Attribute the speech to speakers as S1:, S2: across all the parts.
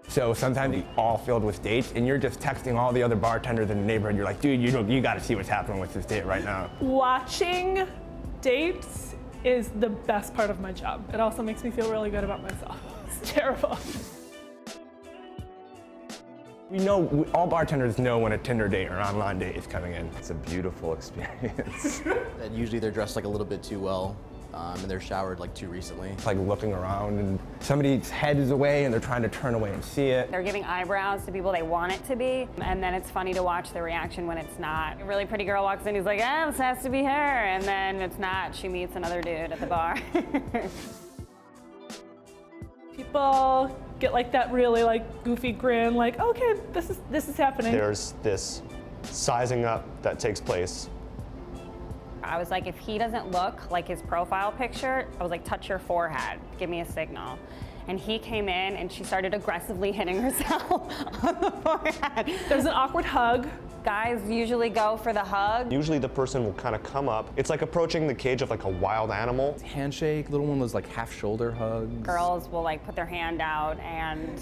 S1: So sometimes it's all filled with dates and you're just texting all the other bartenders in the neighborhood. You're like, dude, you got to see what's happening with this date right now.
S2: Watching dates is the best part of my job. It also makes me feel really good about myself. It's terrible.
S1: We know, all bartenders know when a Tinder date or online date is coming in.
S3: It's a beautiful experience.
S4: And usually they're dressed like a little bit too well, and they're showered like too recently.
S1: It's like looking around and somebody's head is away and they're trying to turn away and see it.
S5: They're giving eyebrows to people they want it to be, and then it's funny to watch the reaction when it's not. A really pretty girl walks in, he's like, ah, this has to be her, and then it's not. She meets another dude at the bar.
S2: People get like that really like goofy grin, like, okay, this is happening.
S6: There's this sizing up that takes place.
S5: I was like, if he doesn't look like his profile picture, I was like, touch your forehead, give me a signal. And he came in and she started aggressively hitting herself on the forehead.
S2: There's an awkward hug.
S5: Guys usually go for the hug.
S6: Usually the person will kind of come up. It's like approaching the cage of like a wild animal.
S3: Handshake, little one of those like half shoulder hugs.
S5: Girls will like put their hand out and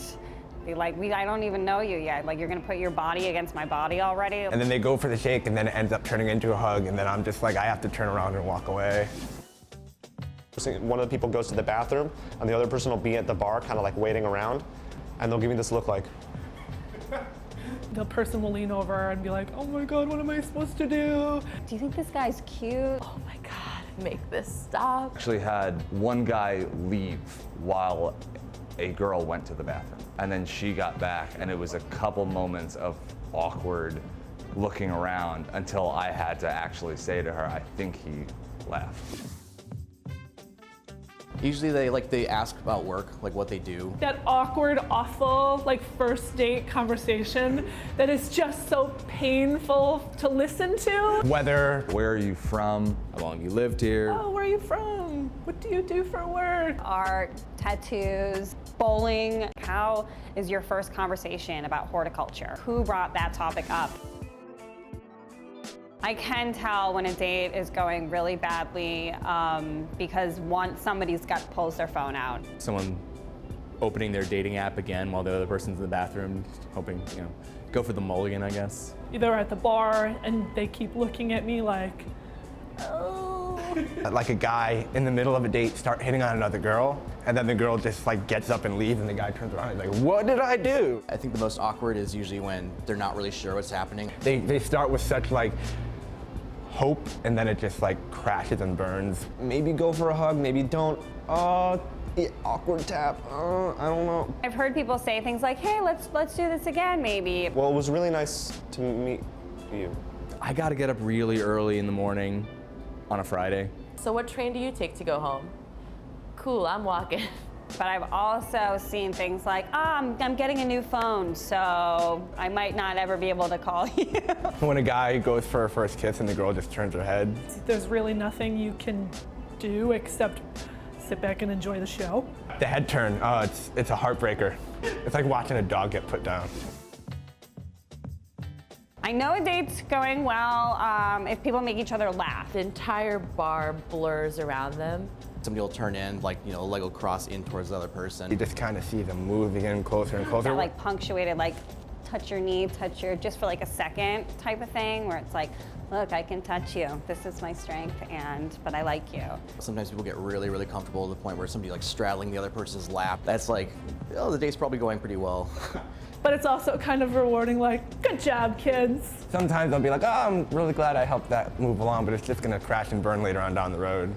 S5: be like, I don't even know you yet. Like, you're gonna put your body against my body already.
S1: And then they go for the shake and then it ends up turning into a hug and then I'm just like, I have to turn around and walk away.
S6: One of the people goes to the bathroom and the other person will be at the bar kind of like waiting around and they'll give me this look like.
S2: The person will lean over and be like, oh my God, what am I supposed to do?
S5: Do you think this guy's cute?
S7: Oh my God, make this stop.
S3: Actually had one guy leave while a girl went to the bathroom. And then she got back and it was a couple moments of awkward looking around until I had to actually say to her, I think he left.
S4: Usually they ask about work, like what they do.
S2: That awkward, awful, like first date conversation that is just so painful to listen to.
S1: Whether,
S3: Where are you from?
S4: How long have you lived here?
S2: Oh, where are you from? What do you do for work?
S5: Art, tattoos, bowling. How is your first conversation about horticulture? Who brought that topic up? I can tell when a date is going really badly because once somebody's pulls their phone out.
S8: Someone opening their dating app again while the other person's in the bathroom, hoping, go for the mulligan, I guess.
S2: They're at the bar and they keep looking at me like, oh.
S1: like a guy in the middle of a date start hitting on another girl and then the girl just like gets up and leaves and the guy turns around and is like, what did I do?
S4: I think the most awkward is usually when they're not really sure what's happening.
S1: They start with such like hope and then it just like crashes and burns. Maybe go for a hug, maybe don't. Awkward tap, I don't know.
S5: I've heard people say things like, hey, let's do this again, maybe.
S6: Well, it was really nice to meet you.
S8: I gotta get up really early in the morning on a Friday.
S7: So what train do you take to go home? Cool, I'm walking.
S5: But I've also seen things like, I'm getting a new phone, so I might not ever be able to call you.
S1: When a guy goes for a first kiss and the girl just turns her head.
S2: There's really nothing you can do except sit back and enjoy the show.
S1: The head turn, it's a heartbreaker. It's like watching a dog get put down.
S5: I know a date's going well if people make each other laugh.
S7: The entire bar blurs around them.
S4: Somebody will turn in, like, a Lego cross in towards the other person.
S1: You just kind of see them moving in closer and closer.
S5: That, like, punctuated, like, touch your knee, just for like a second type of thing, where it's like, look, I can touch you. This is my strength, but I like you.
S4: Sometimes people get really, really comfortable to the point where somebody like straddling the other person's lap. That's like, oh, the date's probably going pretty well.
S2: But it's also kind of rewarding, like, good job, kids.
S1: Sometimes I'll be like, oh, I'm really glad I helped that move along, but it's just gonna crash and burn later on down the road.